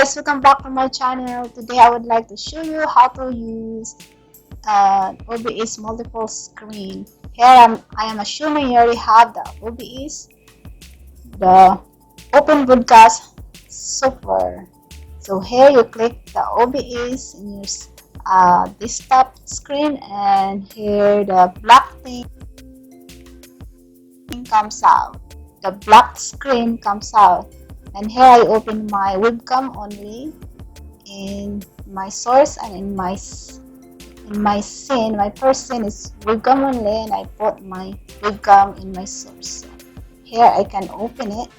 guys, welcome back to my channel. Today I would like to show you how to use OBS multiple screen. Here I am assuming you already have the OBS, the open broadcast software. So here you click the OBS in your desktop screen, and here the black thing comes out. The black screen comes out. And here I open my webcam only in my source, and in my scene, my first scene is webcam only, and I put my webcam in my source. So here I can open it.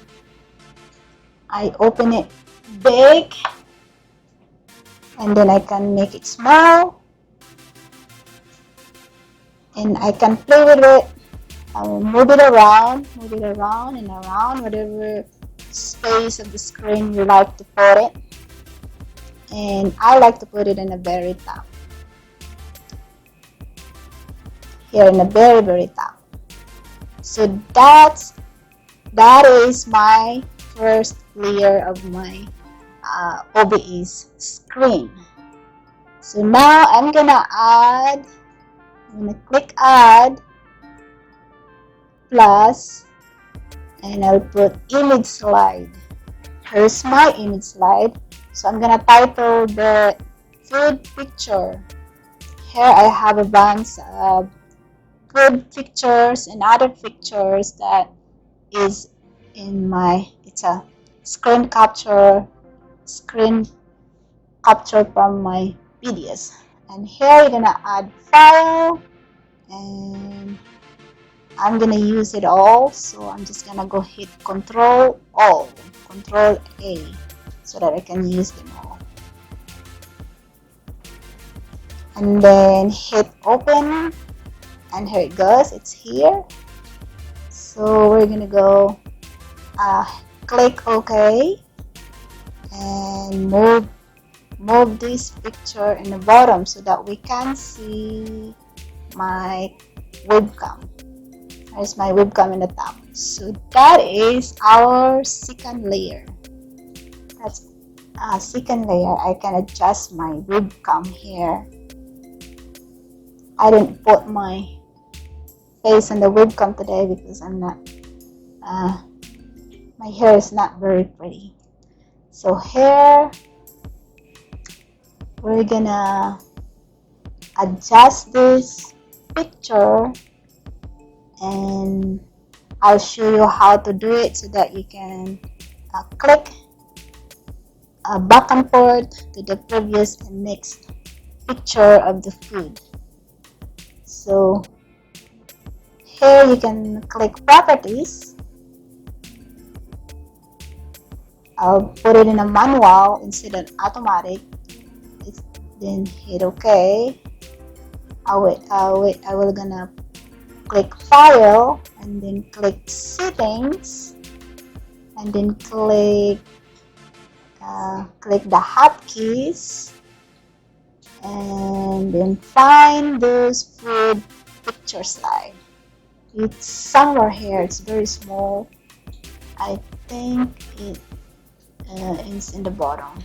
I open it big, and then I can make it small, and I can play with it. I will move it around and around, whatever space of the screen you like to put it. And I like to put it in the very top. Here in the very top. So that is my first layer of my OBS screen. So now I'm gonna click add plus, and I'll put image slide. Here's my image slide. So I'm gonna title the food picture. Here I have a bunch of food pictures and other pictures that is in it's a screen capture from my videos. And here you're gonna add file, and I'm gonna use it all, so I'm just gonna go hit Control A, so that I can use them all. And then hit open, and here it goes, it's here. So we're gonna go click OK, and move this picture in the bottom so that we can see my webcam. There's my webcam in the top. So that is our second layer. That's a second layer. I can adjust my webcam here. I didn't put my face on the webcam today because I'm not my hair is not very pretty. So here we're gonna adjust this picture, and I'll show you how to do it so that you can click back and forth to the previous and next picture of the food. So here you can click properties. I'll put it in a manual instead of automatic. Then hit OK. I will gonna click file, and then click settings, and then click the hotkeys, and then find those food picture slide. It's somewhere here. It's very small. I think it is in the bottom.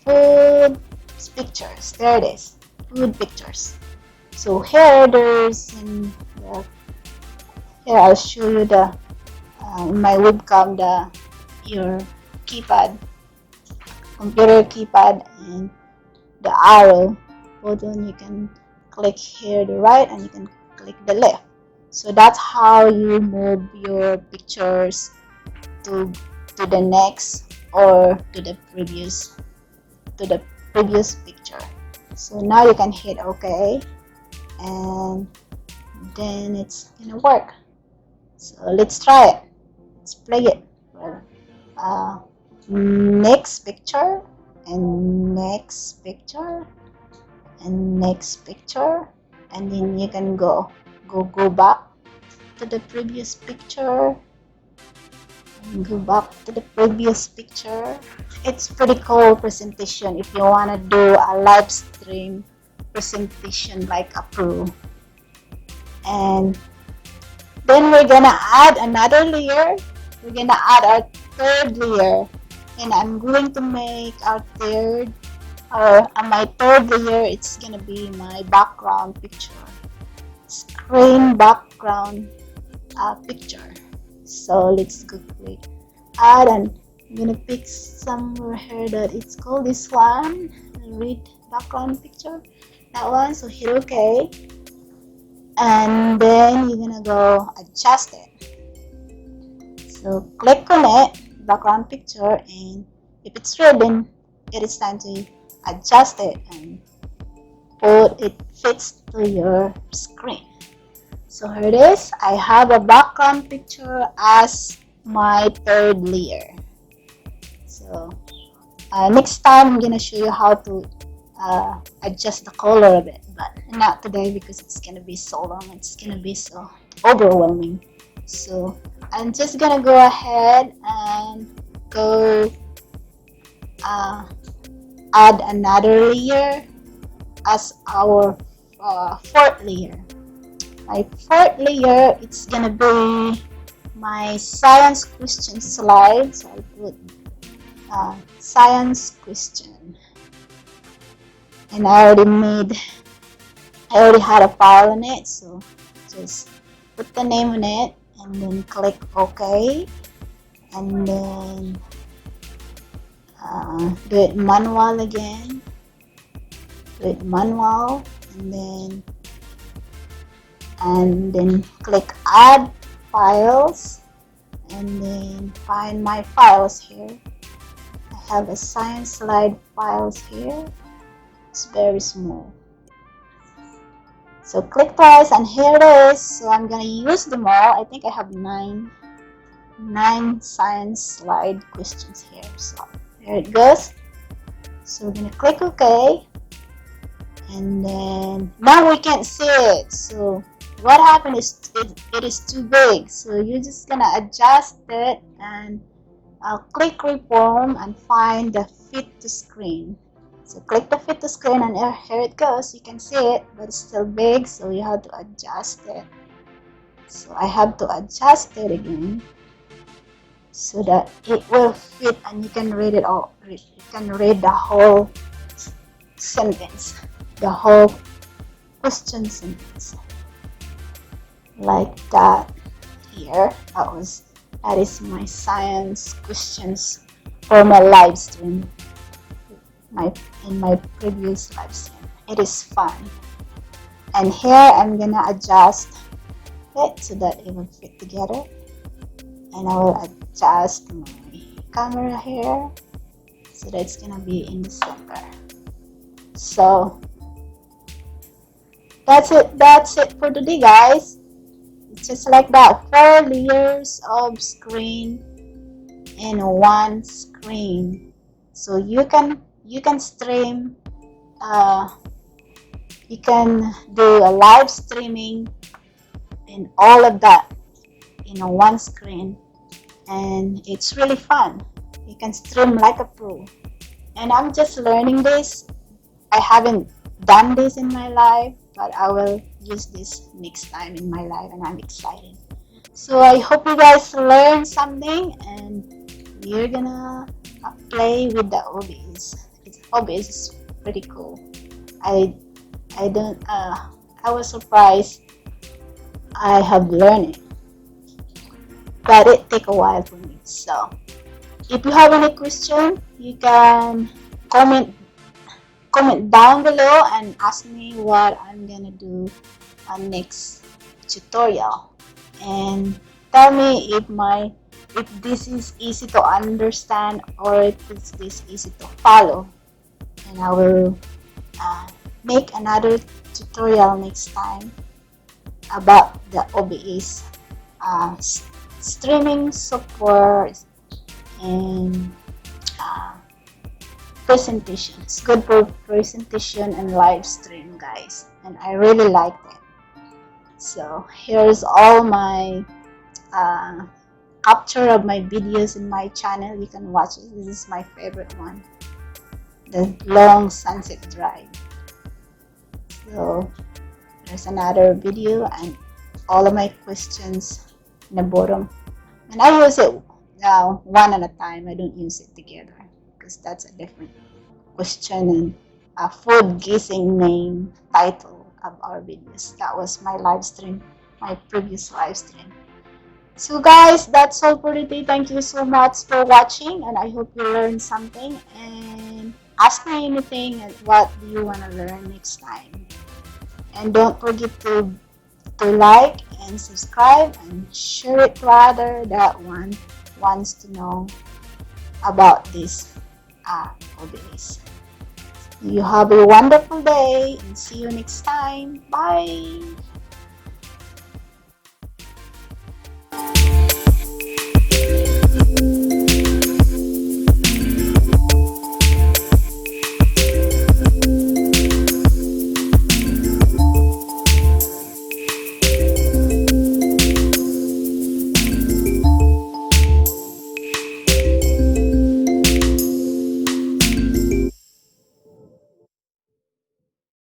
Food pictures. There it is. Food pictures. So here here I'll show you the in my webcam your keypad, computer keypad, and the arrow button. You can click here the right, and you can click the left. So that's how you move your pictures to the next or to the previous picture. So now you can hit OK, and then it's gonna work. So let's try it. Let's play it. Next picture, and next picture, and next picture, and then you can go back to the previous picture, and go back to the previous picture. It's pretty cool presentation if you want to do a live stream presentation like a pro. And then we're gonna add another layer. We're gonna add our third layer. and I'm going to make our third, or my third layer. It's gonna be my background picture, screen background picture. So let's go click add, and I'm gonna pick somewhere here that it's called this one, read background picture, that one. So hit OK, and then you're gonna go adjust it. So click on it, background picture, and if it's red, then it is time to adjust it and put it fits to your screen. So here it is. I have a background picture as my third layer. So next time I'm gonna show you how to adjust the color of it, but not today because it's gonna be so long. It's gonna be so overwhelming. So I'm just gonna go ahead and go add another layer as our fourth layer. My fourth layer, it's gonna be my science question slide. So I put science question, and I already had a file on it, so just put the name on it and then click OK, and then do it manual again, and then click add files, and then find my files here. I have a science slide files here. It's very small, so click twice and here it is. So I'm gonna use them all. I think I have nine science slide questions here. So here it goes. So we're gonna click OK, and then now we can't see it. So what happened is it is too big, so you're just gonna adjust it and click reform and find the fit to screen. So click the fit to screen, and here it goes. You can see it, but it's still big, so you have to adjust it. So I have to adjust it again so that it will fit, and you can read it all. You can read the whole sentence, the whole question sentence, like that. Here, that is my science questions for my live stream. In my previous live stream, it is fun. And here I'm gonna adjust it so that it will fit together, and I will adjust my camera here so that it's gonna be in the center. So that's it for today, guys. It's just like that, 4 layers of screen in one screen. So you can stream, you can do a live streaming and all of that in one screen, and it's really fun. You can stream like a pro, and I'm just learning this. I haven't done this in my life, but I will use this next time in my life, and I'm excited. So I hope you guys learned something, and you're gonna play with the OBS. OBS is pretty cool. I was surprised I have learned it, but it take a while for me. So if you have any question, you can comment down below and ask me what I'm gonna do on next tutorial, and tell me if this is easy to understand or if this is easy to follow, and I will make another tutorial next time about the OBS streaming support and presentation. It's good for presentation and live stream, guys, and I really like it. So here's all my capture of my videos in my channel. You can watch it. This is my favorite one, the long sunset drive. So there's another video and all of my questions in the bottom, and I use it one at a time. I don't use it together because that's a different question and a food guessing name title of our videos. That was my live stream, my previous live stream. So guys, that's all for today. Thank you so much for watching, and I hope you learned something, and ask me anything and what do you want to learn next time. And don't forget to like and subscribe and share it to other that wants to know about this OBS. You have a wonderful day and see you next time. Bye.